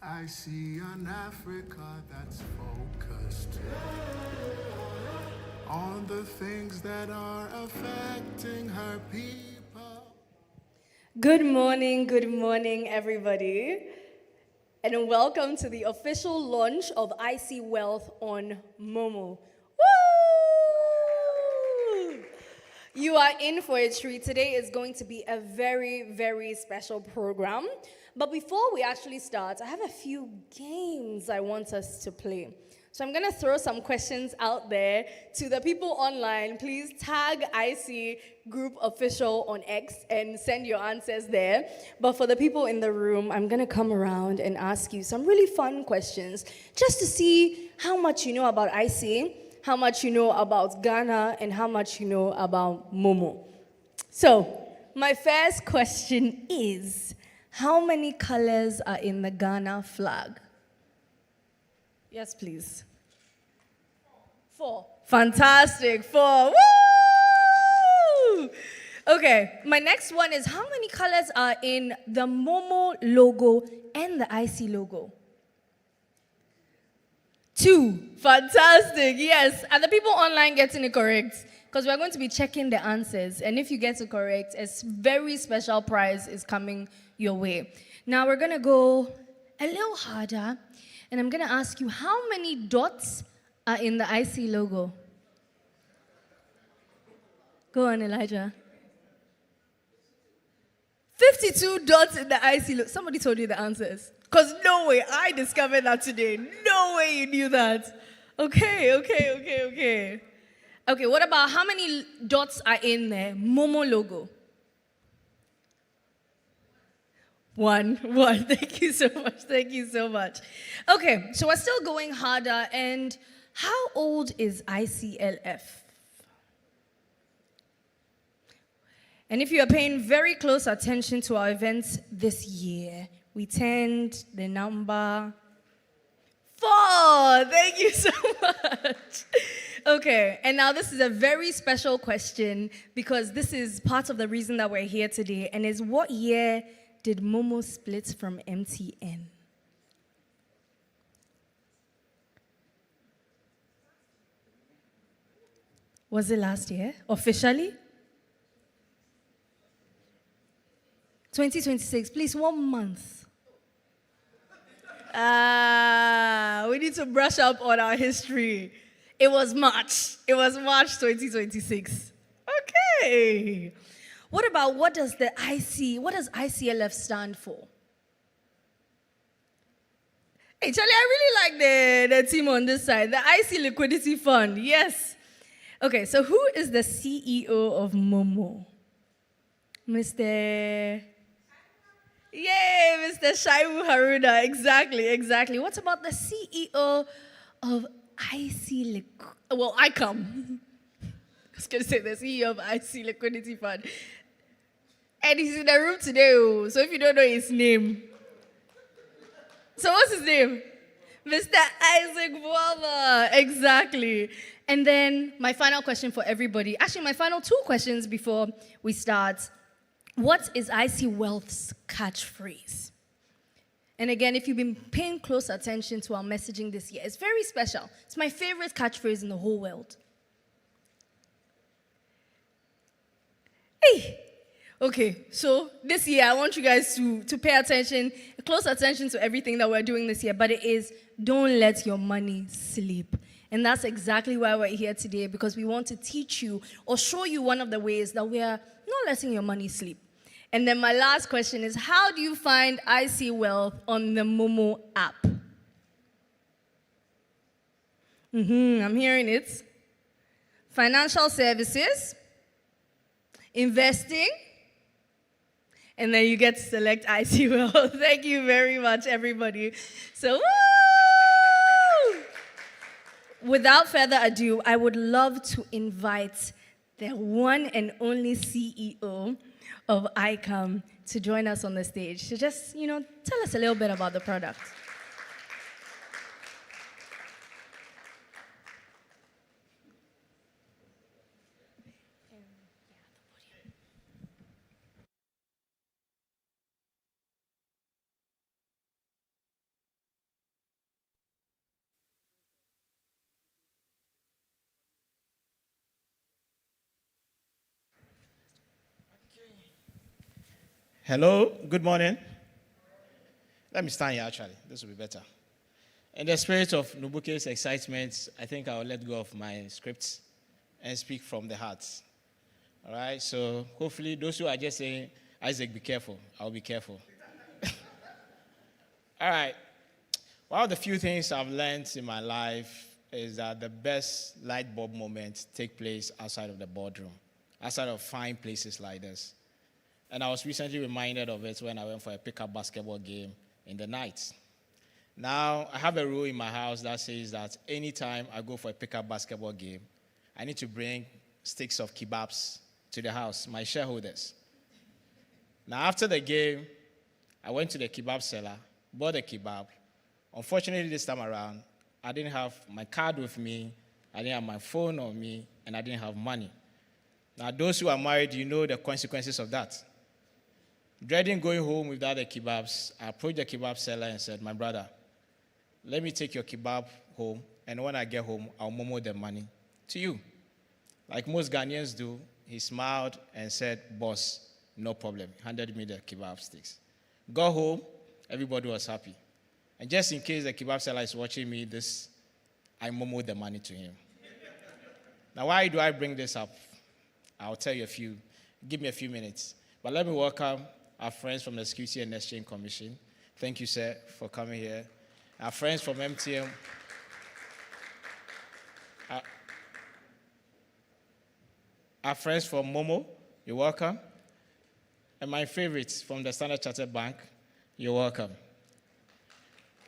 I see an Africa that's focused on the things that are affecting her people. Good morning, everybody, and welcome to the official launch of IC Wealth on Momo. Woo! You are in for a treat. Today is going to be a very, very special program. But before we actually start, I have a few games I want us to play. So I'm going to throw some questions out there to the people online. Please tag IC Group Official on X and send your answers there. But for the people in the room, I'm going to come around and ask you some really fun questions just to see how much you know about IC, how much you know about Ghana, and how much you know about Momo. So, my first question is, how many colors are in the Ghana flag? Yes, please. 4. Fantastic. 4. Woo! Okay, my next one is, how many colors are in the Momo logo and the IC logo? 2. Fantastic. Yes. Are the people online getting it correct? Because we're going to be checking the answers. And if you get it correct, a very special prize is coming your way. Now we're going to go a little harder. And I'm going to ask you, how many dots are in the IC logo? Go on, Elijah. 52 dots in the IC logo. Somebody told you the answers. Because no way, I discovered that today. No way you knew that. Okay. Okay, what about how many dots are in the Momo logo? 1. Thank you so much. Okay, so we're still going harder. And how old is ICLF? And if you are paying very close attention to our events this year, we turned the number 4. Thank you so much. Okay, and now this is a very special question because this is part of the reason that we're here today, and is, what year did Momo split from MTN? Was it last year, officially? 2026, please, 1 month. We need to brush up on our history. It was March 2026. Okay. What does ICLF stand for? Hey, Charlie, I really like the team on this side. The IC Liquidity Fund, yes. Okay, so who is the CEO of Momo? Mr. Yay, Mr. Shaibu Haruna. Exactly. What about the CEO of ICOM? I was going to say the CEO of IC Liquidity Fund. And he's in the room today, so if you don't know his name. So what's his name? Mr. Isaac Boama. Exactly. And then my final question for everybody. Actually, my final 2 questions before we start. What is IC Wealth's catchphrase? And again, if you've been paying close attention to our messaging this year, it's very special. It's my favorite catchphrase in the whole world. Hey! Okay, so this year I want you guys to pay close attention to everything that we're doing this year, but it is, don't let your money sleep. And that's exactly why we're here today, because we want to teach you or show you one of the ways that we are not letting your money sleep. And then my last question is, how do you find IC Wealth on the Momo app? I'm hearing it. Financial services, investing, and then you get to select IC Wealth. Thank you very much, everybody. So, woo! Without further ado, I would love to invite the one and only CEO of ICOM to join us on the stage to just, tell us a little bit about the product. Hello, good morning. Let me stand here actually, this will be better. In the spirit of Nubuke's excitement, I think I'll let go of my scripts and speak from the heart. All right, so hopefully those who are just saying, Isaac, be careful, I'll be careful. All right, one of the few things I've learned in my life is that the best light bulb moments take place outside of the boardroom, outside of fine places like this. And I was recently reminded of it when I went for a pickup basketball game in the night. Now, I have a rule in my house that says that anytime I go for a pickup basketball game, I need to bring sticks of kebabs to the house, my shareholders. Now, after the game, I went to the kebab seller, bought a kebab. Unfortunately, this time around, I didn't have my card with me, I didn't have my phone on me, and I didn't have money. Now, those who are married, you know the consequences of that. Dreading going home without the kebabs, I approached the kebab seller and said, my brother, let me take your kebab home, and when I get home, I'll Momo the money to you. Like most Ghanaians do, he smiled and said, boss, no problem. He handed me the kebab sticks. Got home, everybody was happy. And just in case the kebab seller is watching me, I Momo the money to him. Now, why do I bring this up? I'll tell you give me a few minutes. But let me welcome our friends from the Security and Exchange Commission. Thank you, sir, for coming here. Our friends from MTM. Our friends from Momo, you're welcome. And my favorites from the Standard Chartered Bank, you're welcome.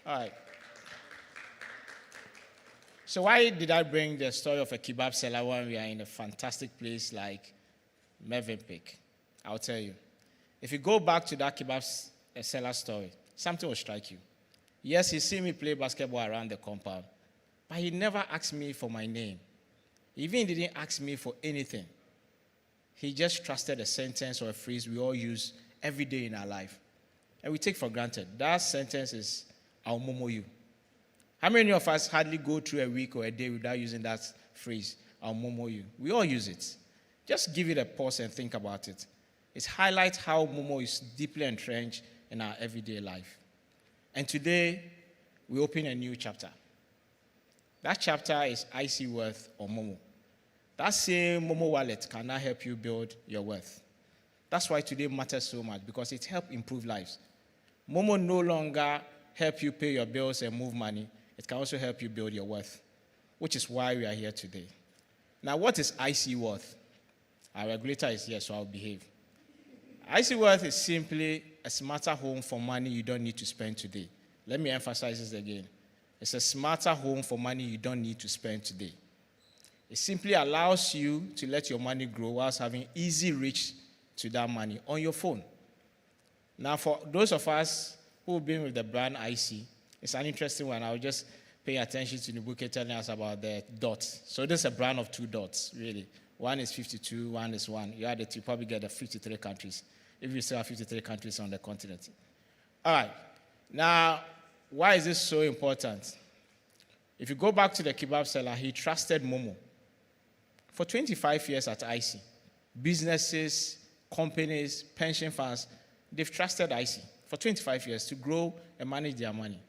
All right. So why did I bring the story of a kebab seller when we are in a fantastic place like Movenpick? I'll tell you. If you go back to that kebab seller story, something will strike you. Yes, he seen me play basketball around the compound, but he never asked me for my name. He even didn't ask me for anything. He just trusted a sentence or a phrase we all use every day in our life, and we take for granted. That sentence is, I'll Momo you. How many of us hardly go through a week or a day without using that phrase, I'll Momo you? We all use it. Just give it a pause and think about it. It highlights how Momo is deeply entrenched in our everyday life. And today, we open a new chapter. That chapter is IC Worth or Momo. That same Momo wallet can now help you build your worth. That's why today matters so much, because it helps improve lives. Momo no longer help you pay your bills and move money. It can also help you build your worth, which is why we are here today. Now, what is IC Worth? Our regulator is here, so I'll behave. IC Worth is simply a smarter home for money you don't need to spend today. Let me emphasize this again. It's a smarter home for money you don't need to spend today. It simply allows you to let your money grow whilst having easy reach to that money on your phone. Now, for those of us who have been with the brand IC, it's an interesting one. I'll just pay attention to Nubuke telling us about the dots. So this is a brand of 2 dots, really. One is 52, one is 1. You add it, you probably get the 53 countries, if you still have 53 countries on the continent. All right. Now, why is this so important? If you go back to the kebab seller, he trusted Momo. For 25 years at IC, businesses, companies, pension funds, they've trusted IC for 25 years to grow and manage their money.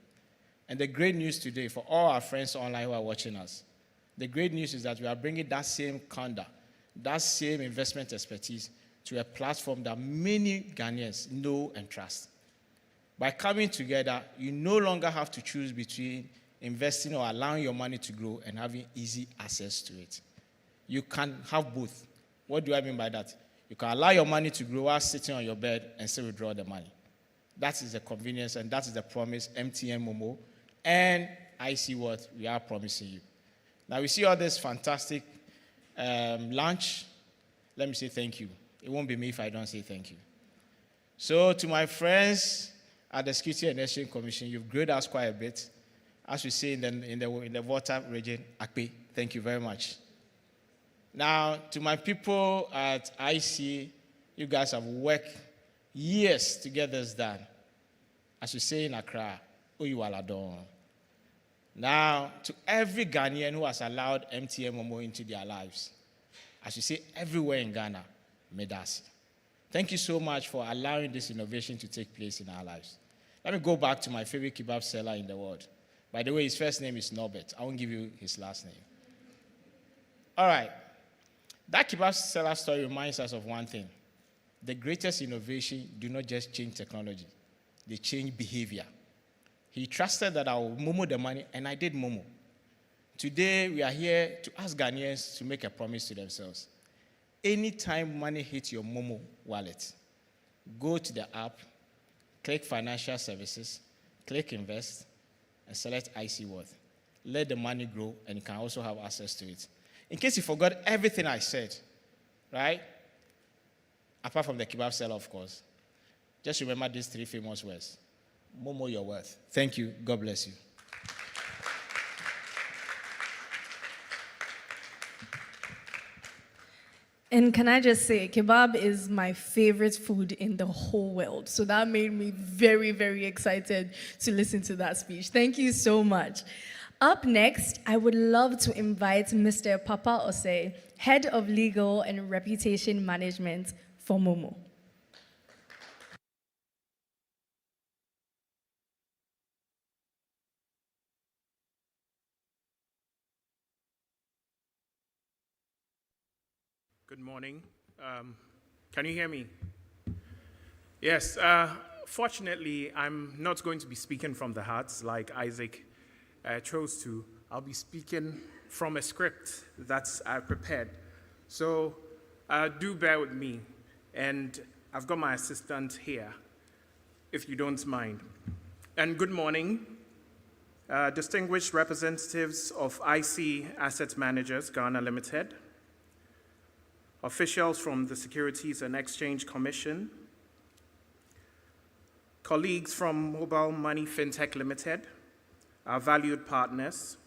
And the great news today for all our friends online who are watching us, the great news is that we are bringing that same conduct, that same investment expertise to a platform that many Ghanaians know and trust. By coming together, you no longer have to choose between investing or allowing your money to grow and having easy access to it. You can have both. What do I mean by that? You can allow your money to grow while sitting on your bed and still withdraw the money. That is the convenience, and that is the promise MTN Momo and IC Worth we are promising you. Now, we see all this fantastic launch. Let me say thank you. It won't be me if I don't say thank you. So, to my friends at the Security and Exchange Commission, you've grilled us quite a bit. As we say in the water region, Akpe, thank you very much. Now, to my people at IC, you guys have worked years to get this done. As we say in Accra, Oyiwaladon. Now, to every Ghanaian who has allowed MTN Momo into their lives, as we say everywhere in Ghana, Medasi. Thank you so much for allowing this innovation to take place in our lives. Let me go back to my favorite kebab seller in the world. By the way, his first name is Norbert. I won't give you his last name. All right. That kebab seller story reminds us of one thing. The greatest innovation do not just change technology. They change behavior. He trusted that I will Momo the money, and I did Momo. Today, we are here to ask Ghanaians to make a promise to themselves. Anytime money hits your Momo wallet, go to the app, click Financial Services, click Invest, and select IC Worth. Let the money grow, and you can also have access to it. In case you forgot everything I said, right? Apart from the kebab seller, of course. Just remember these 3 famous words. Momo your worth. Thank you. God bless you. And can I just say, kebab is my favorite food in the whole world. So that made me very, very excited to listen to that speech. Thank you so much. Up next, I would love to invite Mr. Papa Osei, Head of Legal and Reputation Management for Momo. Good morning. Can you hear me? Yes. Fortunately, I'm not going to be speaking from the heart like Isaac chose to. I'll be speaking from a script that's prepared. So do bear with me. And I've got my assistant here, if you don't mind. And good morning, distinguished representatives of IC Asset Managers, Ghana Limited, officials from the Securities and Exchange Commission, colleagues from Mobile Money Fintech Limited, our valued partners,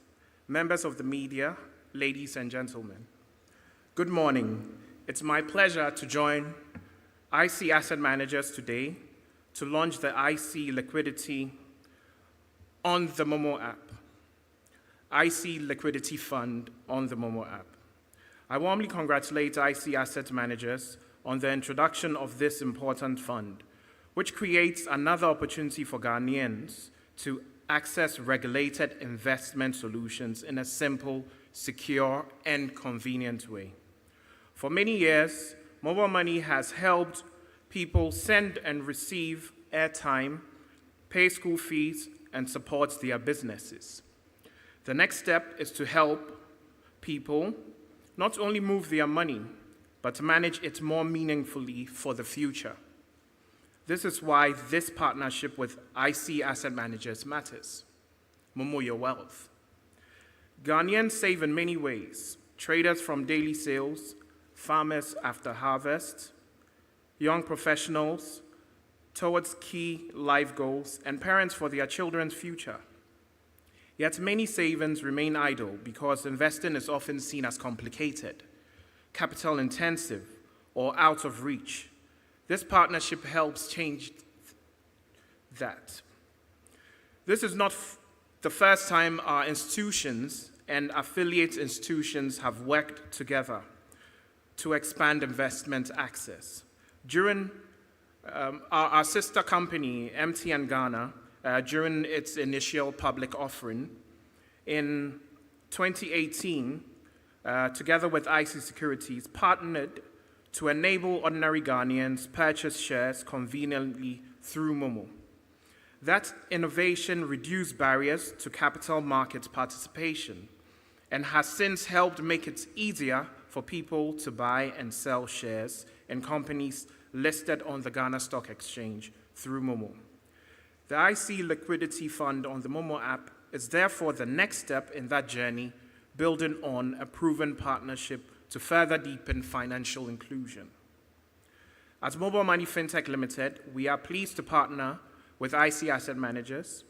members of the media, ladies and gentlemen. Good morning. It's my pleasure to join IC Asset Managers today to launch the IC Liquidity on the Momo app, IC Liquidity Fund on the Momo app. I warmly congratulate IC Asset Managers on the introduction of this important fund, which creates another opportunity for Ghanaians to access regulated investment solutions in a simple, secure, and convenient way. For many years, mobile money has helped people send and receive airtime, pay school fees, and support their businesses. The next step is to help people not only move their money, but to manage it more meaningfully for the future. This is why this partnership with IC Asset Managers matters. Momo your wealth. Ghanaians save in many ways. Traders from daily sales, farmers after harvest, young professionals towards key life goals, and parents for their children's future. Yet many savings remain idle because investing is often seen as complicated, capital intensive, or out of reach. This partnership helps change that. This is not the first time our institutions and affiliate institutions have worked together to expand investment access. During our sister company, MTN Ghana, during its initial public offering in 2018, together with IC Securities, partnered to enable ordinary Ghanaians purchase shares conveniently through Momo. That innovation reduced barriers to capital markets participation and has since helped make it easier for people to buy and sell shares in companies listed on the Ghana Stock Exchange through Momo. The IC Liquidity Fund on the Momo app is therefore the next step in that journey, building on a proven partnership to further deepen financial inclusion. As Mobile Money Fintech Limited, we are pleased to partner with IC Asset Managers,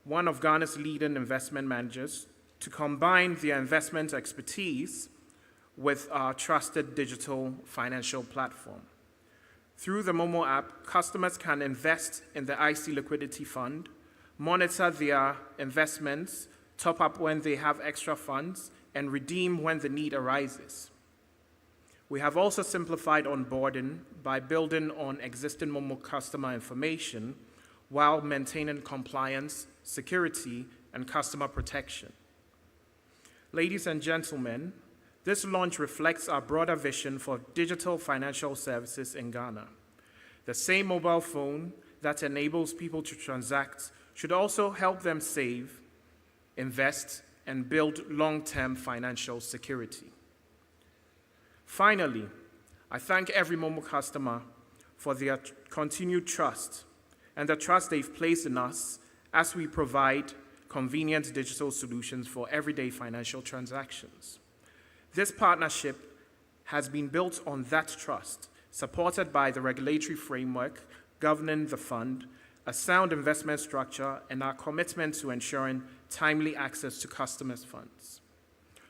one of Ghana's leading investment managers, to combine their investment expertise with our trusted digital financial platform. Through the Momo app, customers can invest in the IC Liquidity Fund, monitor their investments, top up when they have extra funds, and redeem when the need arises. We have also simplified onboarding by building on existing Momo customer information while maintaining compliance, security, and customer protection. Ladies and gentlemen, this launch reflects our broader vision for digital financial services in Ghana. The same mobile phone that enables people to transact should also help them save, invest, and build long-term financial security. Finally, I thank every Momo customer for their continued trust and the trust they've placed in us as we provide convenient digital solutions for everyday financial transactions. This partnership has been built on that trust, supported by the regulatory framework governing the fund, a sound investment structure, and our commitment to ensuring timely access to customers' funds.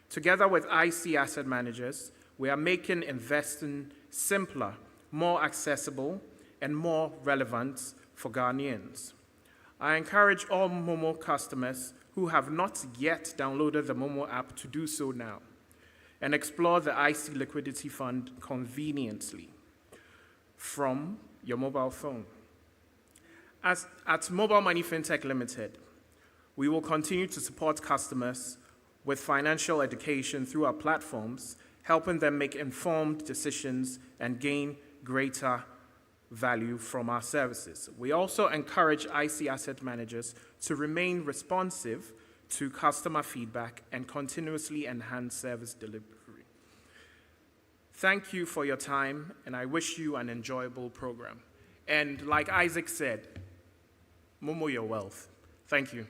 Together with IC Asset Managers, we are making investing simpler, more accessible, and more relevant for Ghanaians. I encourage all Momo customers who have not yet downloaded the Momo app to do so now and explore the IC Liquidity Fund conveniently from your mobile phone. At Mobile Money FinTech Limited, we will continue to support customers with financial education through our platforms, helping them make informed decisions and gain greater value from our services. We also encourage IC Asset Managers to remain responsive to customer feedback and continuously enhance service delivery. Thank you for your time, and I wish you an enjoyable program. And like Isaac said, Momo your wealth. Thank you.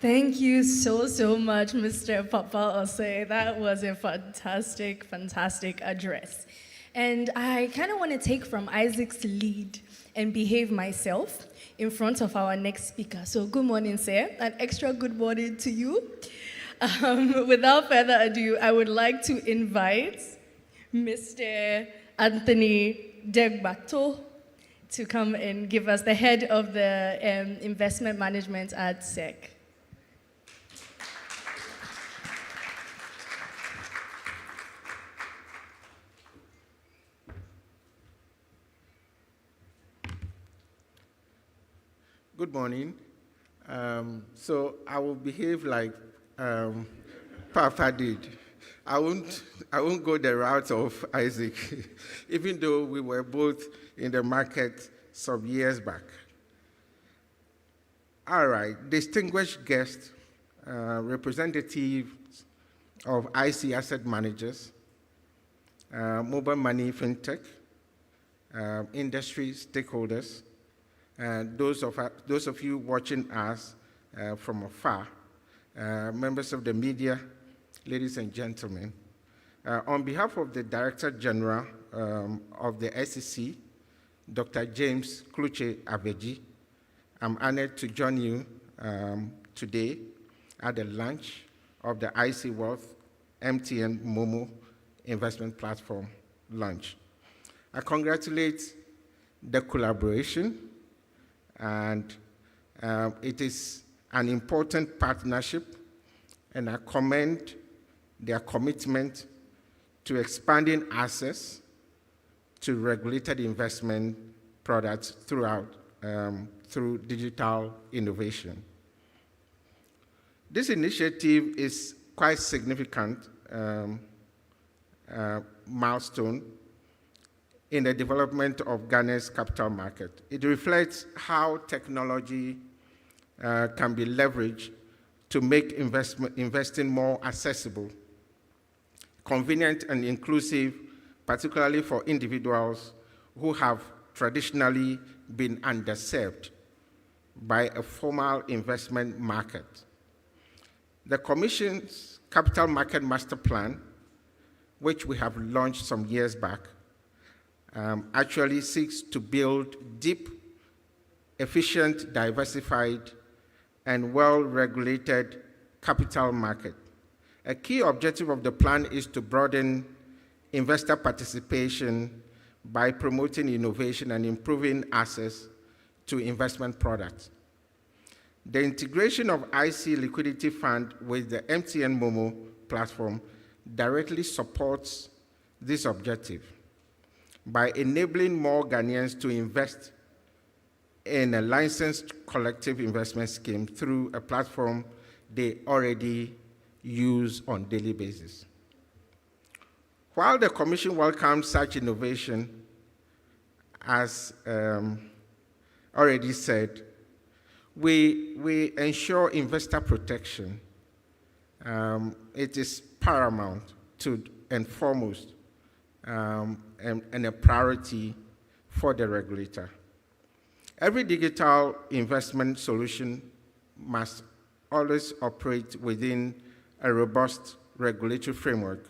Thank you so much, Mr. Papa Osei. That was a fantastic address. And I kind of want to take from Isaac's lead and behave myself in front of our next speaker. So good morning, sir. An extra good morning to you. Without further ado, I would like to invite Mr. Anthony Degbato to come and give us the head of the investment management at SEC. Good morning. So I will behave like Papa did. I won't go the route of Isaac, even though we were both in the market some years back. All right, distinguished guests, representatives of IC Asset Managers, Mobile Money FinTech, industry stakeholders, and those of you watching us from afar, members of the media, ladies and gentlemen. On behalf of the Director General of the SEC, Dr. James Kluche Abeji, I'm honored to join you today at the launch of the IC Wealth MTN Momo Investment Platform launch. I congratulate the collaboration, and it is an important partnership, and I commend their commitment to expanding access to regulated investment products through digital innovation. This initiative is quite significant milestone in the development of Ghana's capital market. It reflects how technology can be leveraged to make investing more accessible, convenient, and inclusive, particularly for individuals who have traditionally been underserved by a formal investment market. The Commission's Capital Market Master Plan, which we have launched some years back, actually seeks to build deep, efficient, diversified, and well-regulated capital market. A key objective of the plan is to broaden investor participation by promoting innovation and improving access to investment products. The integration of IC Liquidity Fund with the MTN Momo platform directly supports this objective by enabling more Ghanaians to invest in a licensed collective investment scheme through a platform they already use on a daily basis. While the Commission welcomes such innovation, as already said, we ensure investor protection. It is paramount and foremost and a priority for the regulator. Every digital investment solution must always operate within a robust regulatory framework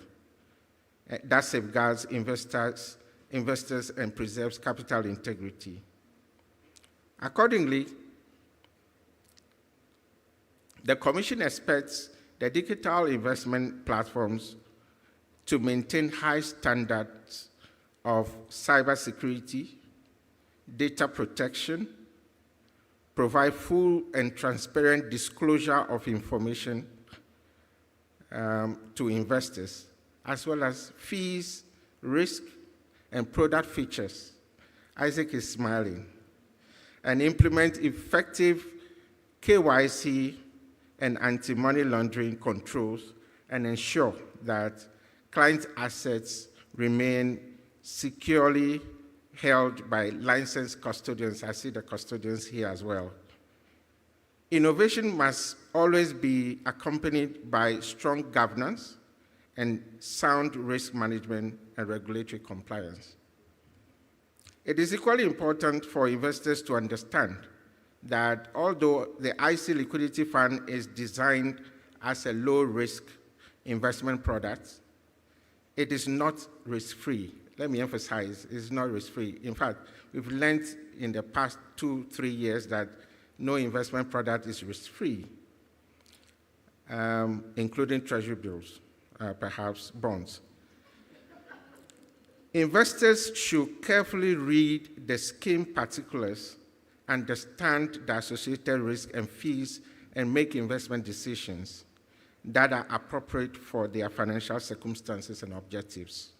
that safeguards investors and preserves capital integrity. Accordingly, the Commission expects the digital investment platforms to maintain high standards of cybersecurity, data protection, provide full and transparent disclosure of information to investors, as well as fees, risk, and product features. Isaac is smiling. And implement effective KYC and anti-money laundering controls and ensure that client assets remain securely held by licensed custodians. I see the custodians here as well. Innovation must always be accompanied by strong governance and sound risk management and regulatory compliance. It is equally important for investors to understand that although the IC Liquidity Fund is designed as a low-risk investment product, it is not risk-free. Let me emphasize, it's not risk-free. In fact, we've learned in the past 2-3 years that no investment product is risk-free, including treasury bills, perhaps bonds. Investors should carefully read the scheme particulars, understand the associated risk and fees, and make investment decisions that are appropriate for their financial circumstances and objectives.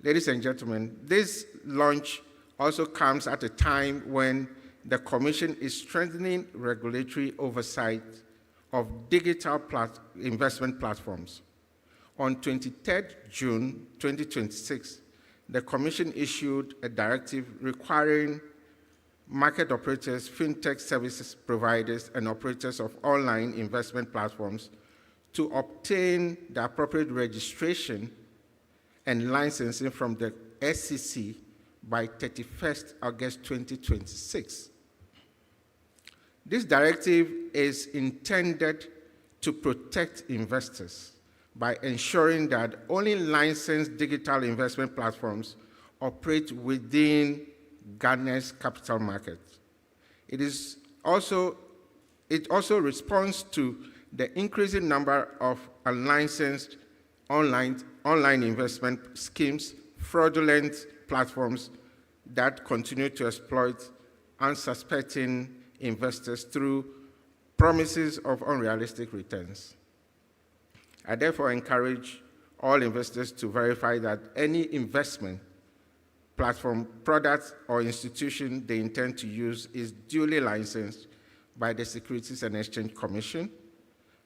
Ladies and gentlemen, this launch also comes at a time when the Commission is strengthening regulatory oversight of digital investment platforms. On 23rd June 2026, the Commission issued a directive requiring market operators, fintech services providers, and operators of online investment platforms to obtain the appropriate registration and licensing from the SEC by 31st August 2026. This directive is intended to protect investors by ensuring that only licensed digital investment platforms operate within Ghana's capital market. It also responds to the increasing number of unlicensed online investment schemes, fraudulent platforms that continue to exploit unsuspecting investors through promises of unrealistic returns. I therefore encourage all investors to verify that any investment platform, product, or institution they intend to use is duly licensed by the Securities and Exchange Commission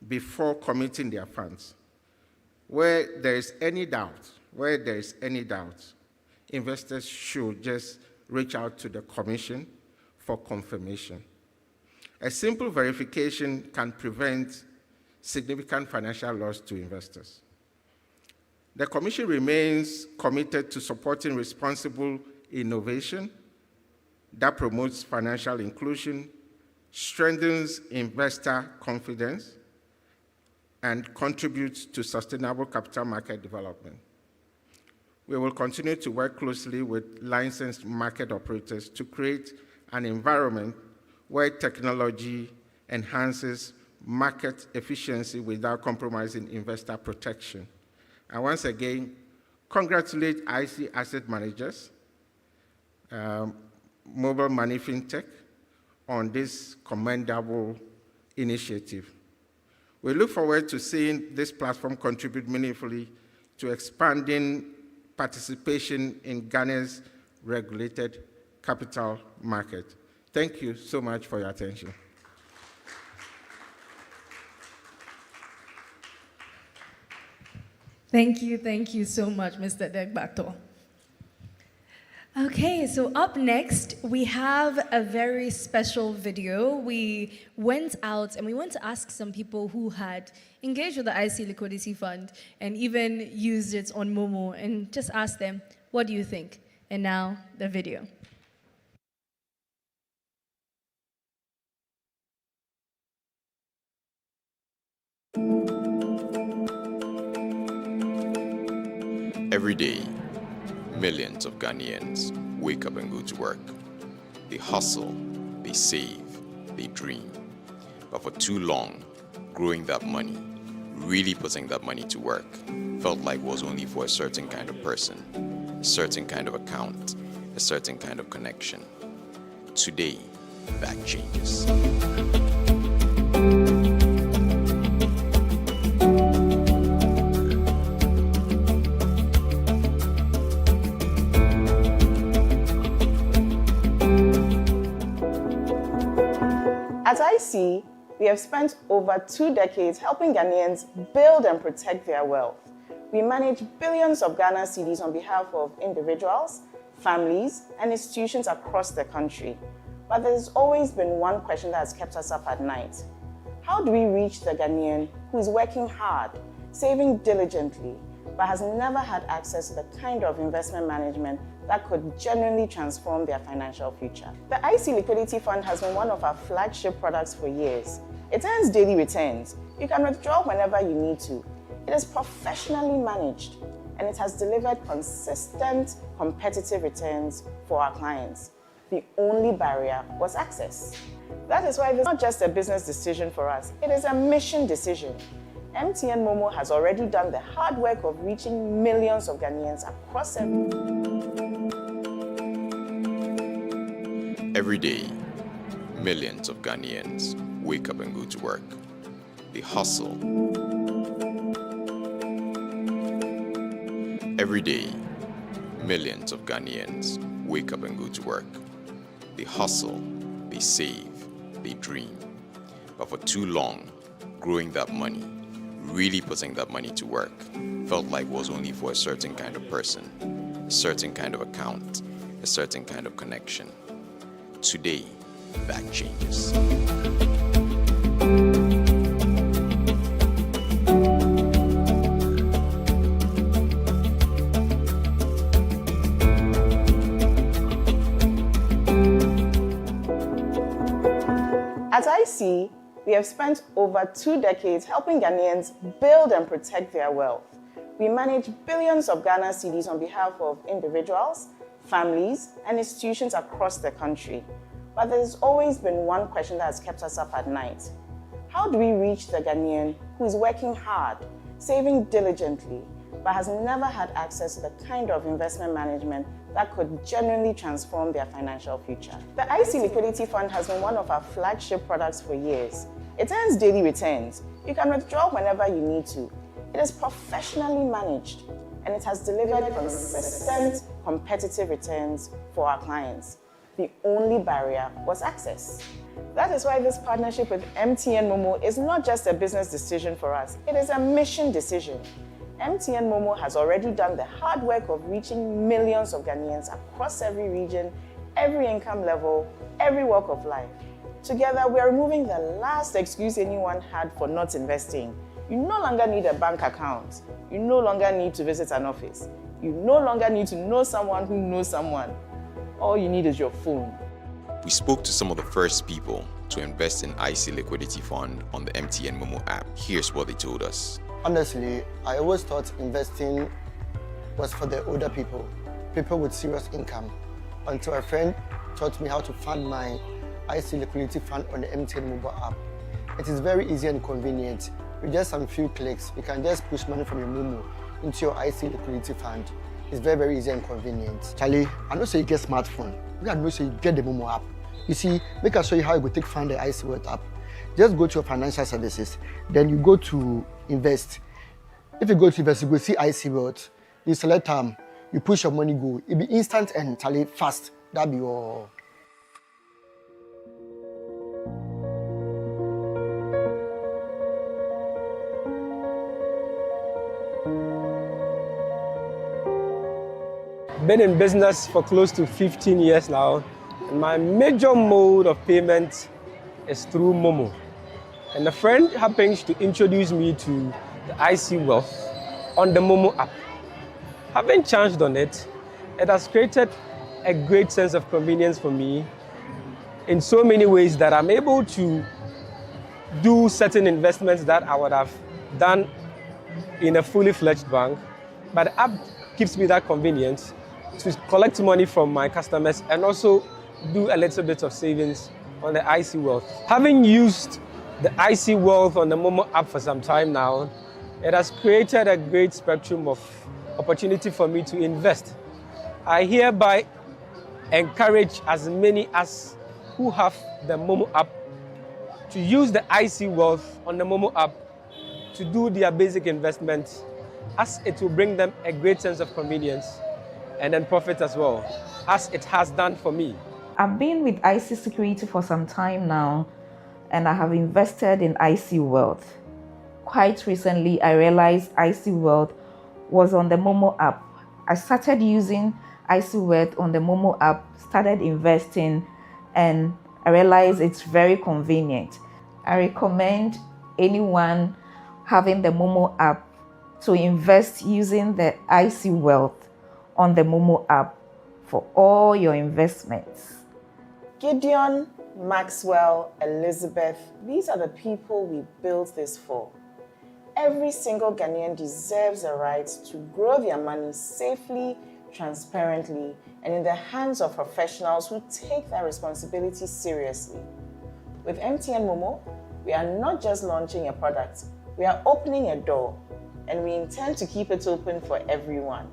before committing their funds. Where there is any doubt, investors should just reach out to the Commission for confirmation. A simple verification can prevent significant financial loss to investors. The Commission remains committed to supporting responsible innovation that promotes financial inclusion, strengthens investor confidence, and contributes to sustainable capital market development. We will continue to work closely with licensed market operators to create an environment where technology enhances market efficiency without compromising investor protection. And once again, congratulate IC Asset Managers, Mobile Money FinTech, on this commendable initiative. We look forward to seeing this platform contribute meaningfully to expanding participation in Ghana's regulated capital market. Thank you so much for your attention. Thank you so much, Mr. Degbato. Okay, so up next, we have a very special video. We went out and we went to ask some people who had engaged with the IC Liquidity Fund and even used it on Momo and just asked them, what do you think? And now, the video. Every day, millions of Ghanaians wake up and go to work. They hustle, they save, they dream. But for too long, growing that money, really putting that money to work, felt like was only for a certain kind of person, a certain kind of account, a certain kind of connection. Today, that changes. At IC, we have spent over 2 decades helping Ghanaians build and protect their wealth. We manage billions of Ghana cedis on behalf of individuals, families, and institutions across the country. But there's always been one question that has kept us up at night. How do we reach the Ghanaian who is working hard, saving diligently, but has never had access to the kind of investment management that could genuinely transform their financial future? The IC Liquidity Fund has been one of our flagship products for years. It earns daily returns. You can withdraw whenever you need to. It is professionally managed, and it has delivered consistent, competitive returns for our clients. The only barrier was access. That is why this is not just a business decision for us, it is a mission decision. MTN Momo has already done the hard work of reaching millions of Ghanaians across Every day, millions of Ghanaians wake up and go to work. They hustle. Every day, millions of Ghanaians wake up and go to work. They hustle, they save, they dream. But for too long, growing that money, really putting that money to work, felt like was only for a certain kind of person, a certain kind of account, a certain kind of connection. Today, that changes. At IC, we have spent over 2 decades helping Ghanaians build and protect their wealth. We manage billions of Ghana cedis on behalf of individuals, families, and institutions across the country. But there's always been one question that has kept us up at night. How do we reach the Ghanaian who is working hard, saving diligently, but has never had access to the kind of investment management that could genuinely transform their financial future? The IC Liquidity Fund has been one of our flagship products for years. It earns daily returns. You can withdraw whenever you need to. It is professionally managed, and it has delivered consistent, competitive returns for our clients. The only barrier was access. That is why this partnership with MTN Momo is not just a business decision for us, it is a mission decision. MTN Momo has already done the hard work of reaching millions of Ghanaians across every region, every income level, every walk of life. Together, we are removing the last excuse anyone had for not investing. You no longer need a bank account. You no longer need to visit an office. You no longer need to know someone who knows someone. All you need is your phone. We spoke to some of the first people to invest in IC Liquidity Fund on the MTN Momo app. Here's what they told us. Honestly, I always thought investing was for the older people with serious income, until a friend taught me how to fund my IC Liquidity Fund on the MTN mobile app. It is very easy and convenient. With just some few clicks, you can just push money from your Momo into your IC Liquidity Fund. It's very, very easy and convenient. Charlie, I know say you get smartphone. I know say you get the Momo app. You see, make us show you how you go take fund the IC Wealth app. Just go to your financial services, then you go to invest. If you go to invest, you go see IC Wealth. You select you push your money go. It be instant and tally fast. That be all. Been in business for close to 15 years now, and my major mode of payment is through Momo. And a friend happens to introduce me to the IC Wealth on the Momo app. Having chanced on it, it has created a great sense of convenience for me in so many ways that I'm able to do certain investments that I would have done in a fully fledged bank. But the app gives me that convenience to collect money from my customers and also do a little bit of savings on the IC Wealth. Having used the IC Wealth on the Momo app for some time now, it has created a great spectrum of opportunity for me to invest. I hereby encourage as many as who have the Momo app to use the IC Wealth on the Momo app to do their basic investments, as it will bring them a great sense of convenience and then profit as well, as it has done for me. I've been with IC Security for some time now, and I have invested in IC Wealth. Quite recently, I realized IC Wealth was on the Momo app. I started using IC Wealth on the Momo app, started investing, and I realized it's very convenient. I recommend anyone having the Momo app to invest using the IC Wealth on the Momo app for all your investments. Gideon, Maxwell, Elizabeth, these are the people we built this for. Every single Ghanaian deserves a right to grow their money safely, transparently, and in the hands of professionals who take their responsibility seriously. With MTN Momo, we are not just launching a product, we are opening a door, and we intend to keep it open for everyone.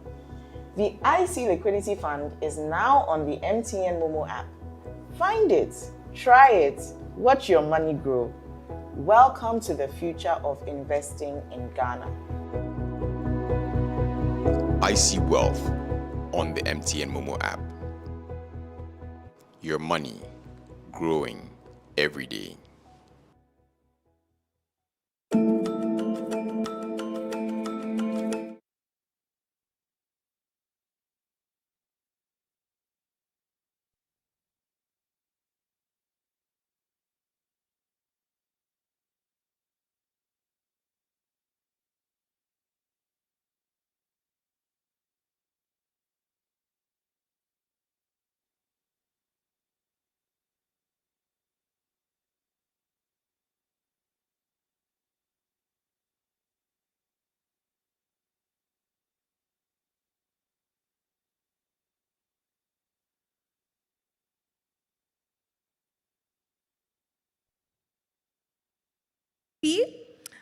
The IC Liquidity Fund is now on the MTN Momo app. Find it, try it, watch your money grow. Welcome to the future of investing in Ghana. IC Wealth on the MTN Momo app. Your money growing every day.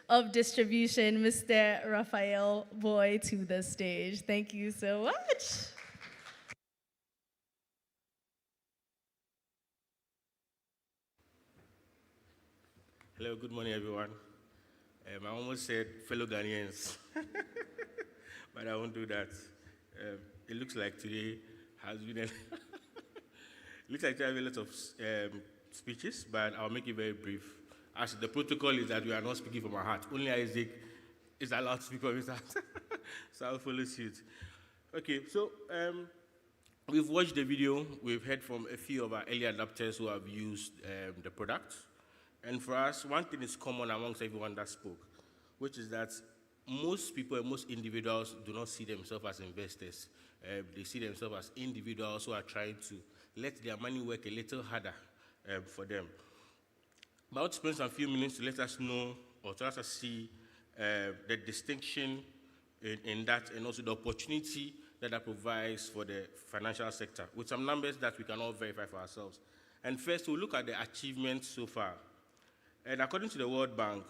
Of distribution, Mr. Raphael Boy, to the stage. Thank you so much. Hello, good morning, everyone. I almost said fellow Ghanaians, but I won't do that. It looks like today has been a looks like I have a lot of speeches, but I'll make it very brief. As the protocol is that we are not speaking from our heart. Only Isaac is allowed to speak from his heart. So I'll follow suit. Okay, so we've watched the video. We've heard from a few of our early adopters who have used the product. And for us, one thing is common amongst everyone that spoke, which is that most people and most individuals do not see themselves as investors. They see themselves as individuals who are trying to let their money work a little harder for them. But I want to spend some few minutes to let us know, or to let us see the distinction in that, and also the opportunity that provides for the financial sector, with some numbers that we can all verify for ourselves. And first, we'll look at the achievements so far. And according to the World Bank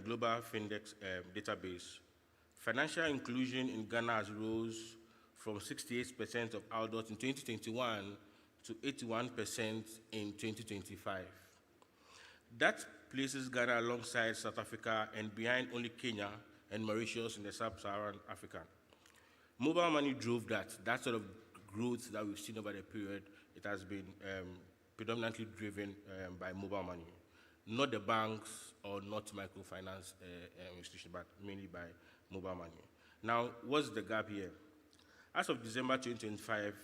Global Findex database, financial inclusion in Ghana has rose from 68% of adults in 2021 to 81% in 2025. That places Ghana alongside South Africa and behind only Kenya and Mauritius in the sub-Saharan Africa. Mobile money drove that sort of growth that we've seen over the period. It has been predominantly driven by mobile money, not the banks or not microfinance institutions, but mainly by mobile money. Now, what's the gap here? As of December 2025,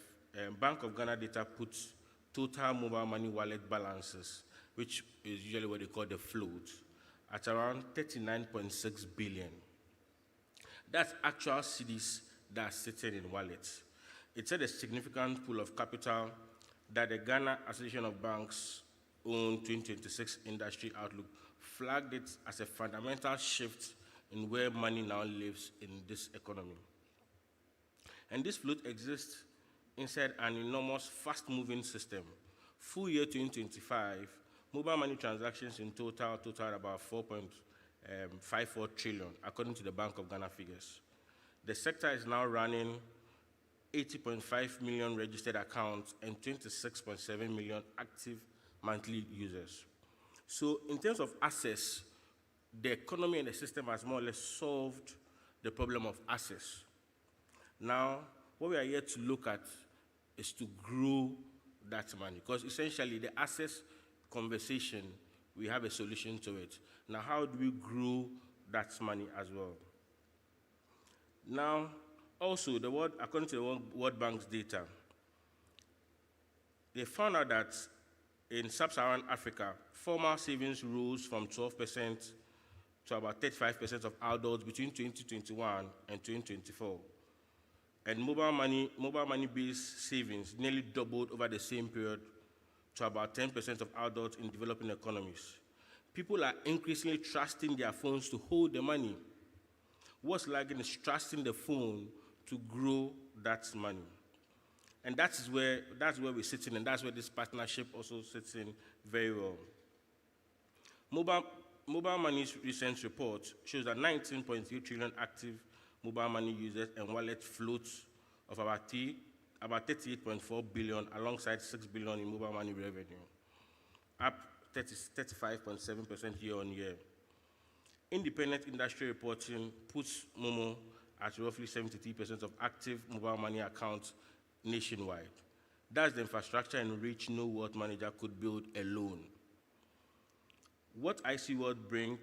Bank of Ghana data puts total mobile money wallet balances, which is usually what they call the float, at around 39.6 billion. That's actual cedis that are sitting in wallets. It's a significant pool of capital that the Ghana Association of Banks own 2026 industry outlook flagged it as a fundamental shift in where money now lives in this economy. And this float exists inside an enormous fast-moving system. Full year 2025, mobile money transactions in total about 4.54 trillion, according to the Bank of Ghana figures. The sector is now running 80.5 million registered accounts and 26.7 million active monthly users. So in terms of access, the economy and the system has more or less solved the problem of access. Now, what we are here to look at is to grow that money, because essentially the access conversation, we have a solution to it. Now, how do we grow that money as well? Now, also, according to the World Bank's data, they found out that in sub-Saharan Africa, formal savings rose from 12% to about 35% of adults between 2021 and 2024. And mobile money-based savings nearly doubled over the same period to about 10% of adults in developing economies. People are increasingly trusting their phones to hold the money. What's lagging is trusting the phone to grow that money. And that's where we're sitting, and that's where this partnership also sits in very well. Mobile Money's recent report shows that 19.3 trillion active mobile money users and wallet floats of about 38.4 billion alongside 6 billion in mobile money revenue, up 35.7% year on year. Independent industry reporting puts Momo at roughly 73% of active mobile money accounts nationwide. That's the infrastructure and reach no wealth manager could build alone. What IC World bring,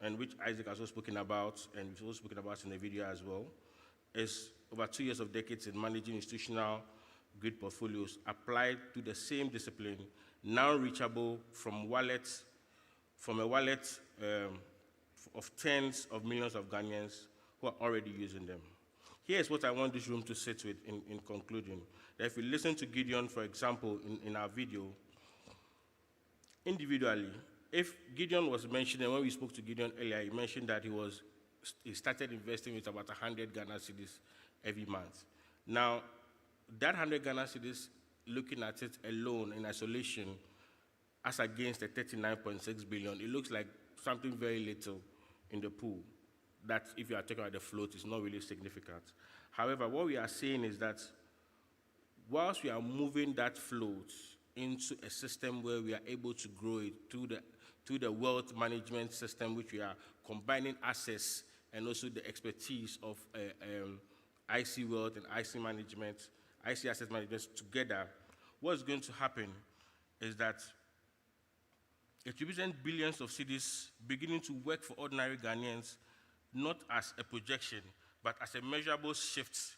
and which Isaac has also spoken about, and we've also spoken about in the video as well, is over 2 years of decades in managing institutional grid portfolios applied to the same discipline, now reachable from a wallet of tens of millions of Ghanaians who are already using them. Here's what I want this room to sit with in concluding. That if we listen to Gideon, for example, in our video, individually, if Gideon was mentioned, and when we spoke to Gideon earlier, he mentioned that he started investing with about 100 Ghana cedis every month. Now, that 100 Ghana cedis, looking at it alone in isolation, as against the 39.6 billion, it looks like something very little in the pool. That, if you are talking about the float, is not really significant. However, what we are saying is that whilst we are moving that float into a system where we are able to grow it through the wealth management system, which we are combining access and also the expertise of IC Wealth and IC Management, IC Asset Management together, what's going to happen is that it represents billions of cedis beginning to work for ordinary Ghanaians, not as a projection, but as a measurable shift.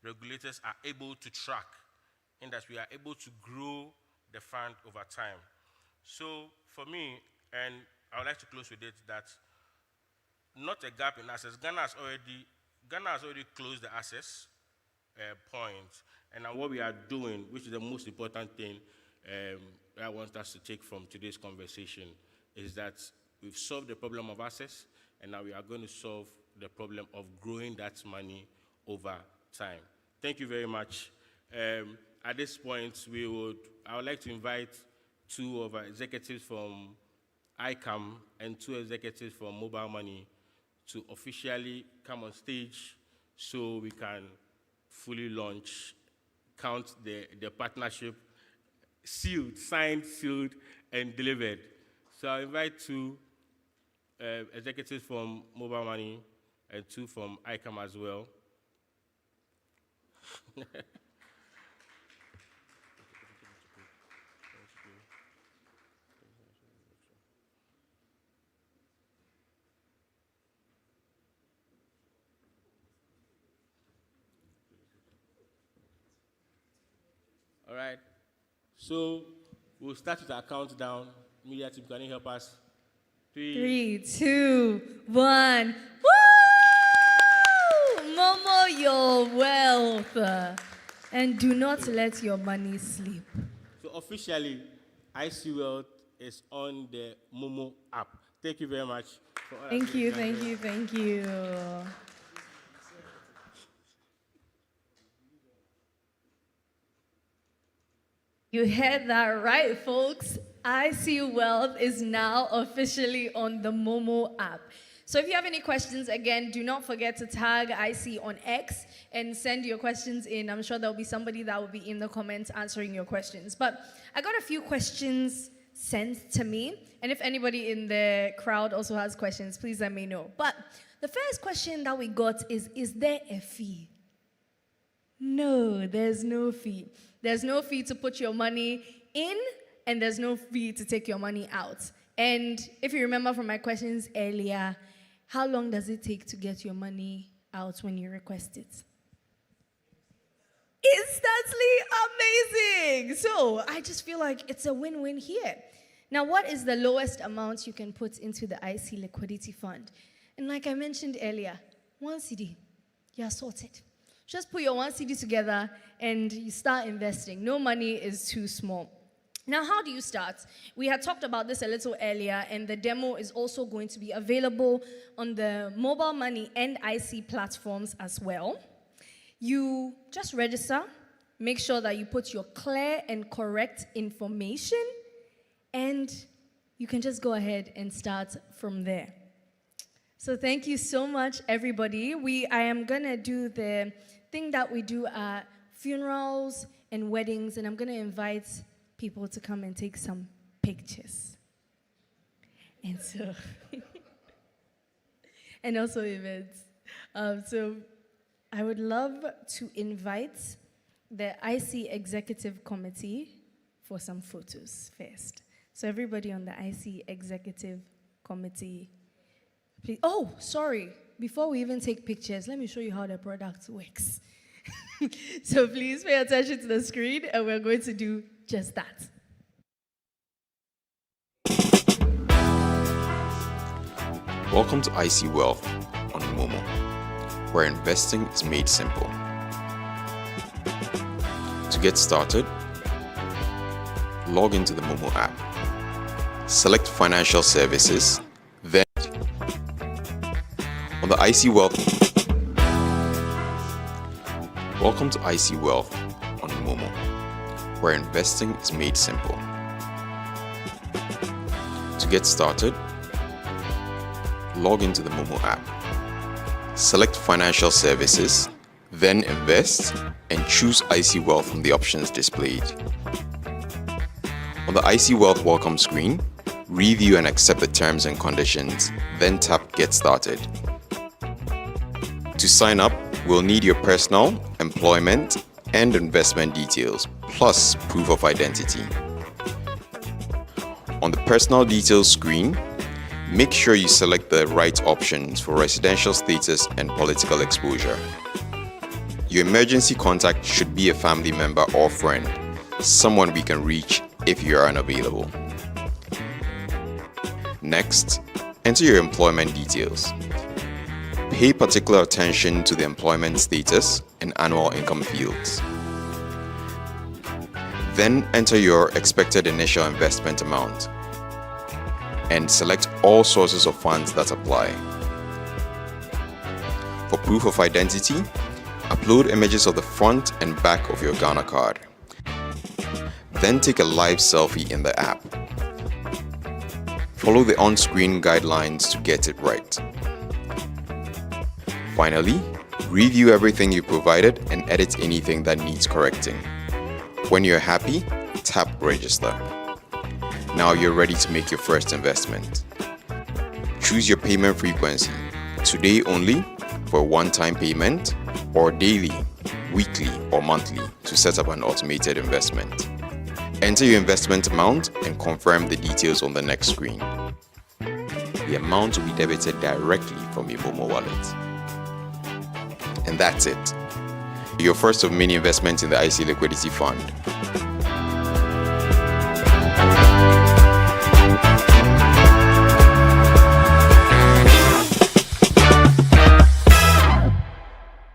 Regulators are able to track, and that we are able to grow the fund over time. So for me, and I would like to close with it, that not a gap in access. Ghana has already closed the access point, and now what we are doing, which is the most important thing I want us to take from today's conversation, is that we've solved the problem of access, and now we are going to solve the problem of growing that money over time. Thank you very much. At this point, I would like to invite two of our executives from ICAM and two executives from Mobile Money to officially come on stage so we can fully launch, count the partnership sealed, signed, sealed, and delivered. So I invite two executives from Mobile Money and two from ICAM as well. All right. So we'll start with our countdown. Media team, can you help us? 3, 2, 1. Woo! Momo your wealth. And do not let your money sleep. So officially, IC Wealth is on the Momo app. Thank you very much. Thank you, thank you, thank you. You heard that right, folks. IC Wealth is now officially on the Momo app. So if you have any questions, again, do not forget to tag IC on X and send your questions in. I'm sure there'll be somebody that will be in the comments answering your questions. But I got a few questions sent to me. And if anybody in the crowd also has questions, please let me know. But the first question that we got is there a fee? No, there's no fee. There's no fee to put your money in, and there's no fee to take your money out. And if you remember from my questions earlier, how long does it take to get your money out when you request it? Instantly amazing! So I just feel like it's a win-win here. Now, what is the lowest amount you can put into the IC Liquidity Fund? And like I mentioned earlier, 1 CD, you're sorted. Just put your 1 CD together and you start investing. No money is too small. Now, how do you start? We had talked about this a little earlier, and the demo is also going to be available on the Mobile Money and IC platforms as well. You just register, make sure that you put your clear and correct information, and you can just go ahead and start from there. So thank you so much, everybody. I am going to do the thing that we do at funerals and weddings, and I'm going to invite people to come and take some pictures. And so, and also events. So I would love to invite the IC Executive Committee for some photos first. So everybody on the IC Executive Committee, please. Oh, sorry. Before we even take pictures, let me show you how the product works. So please pay attention to the screen, and we're going to do just that. Welcome to IC Wealth on Momo, where investing is made simple. To get started, log into the Momo app. Select Financial Services, then on the IC Wealth. Welcome to IC Wealth on Momo, where investing is made simple. To get started, log into the Momo app. Select Financial Services, then Invest, and choose IC Wealth from the options displayed. On the IC Wealth welcome screen, review and accept the terms and conditions, then tap Get Started. To sign up, we'll need your personal, employment, and investment details, plus proof of identity. On the personal details screen, make sure you select the right options for residential status and political exposure. Your emergency contact should be a family member or friend, someone we can reach if you are unavailable. Next, enter your employment details. Pay particular attention to the employment status and annual income fields. Then enter your expected initial investment amount and select all sources of funds that apply. For proof of identity, upload images of the front and back of your Ghana card. Then take a live selfie in the app. Follow the on-screen guidelines to get it right. Finally, Review everything you provided and edit anything that needs correcting. When you're happy, tap register. Now you're ready to make your first investment. Choose your payment frequency, today only for one-time payment, or daily, weekly, or monthly to set up an automated investment. Enter your investment amount and confirm the details on the next screen. The amount will be debited directly from your Momo wallet. And that's it. Your first of many investments in the IC Liquidity Fund.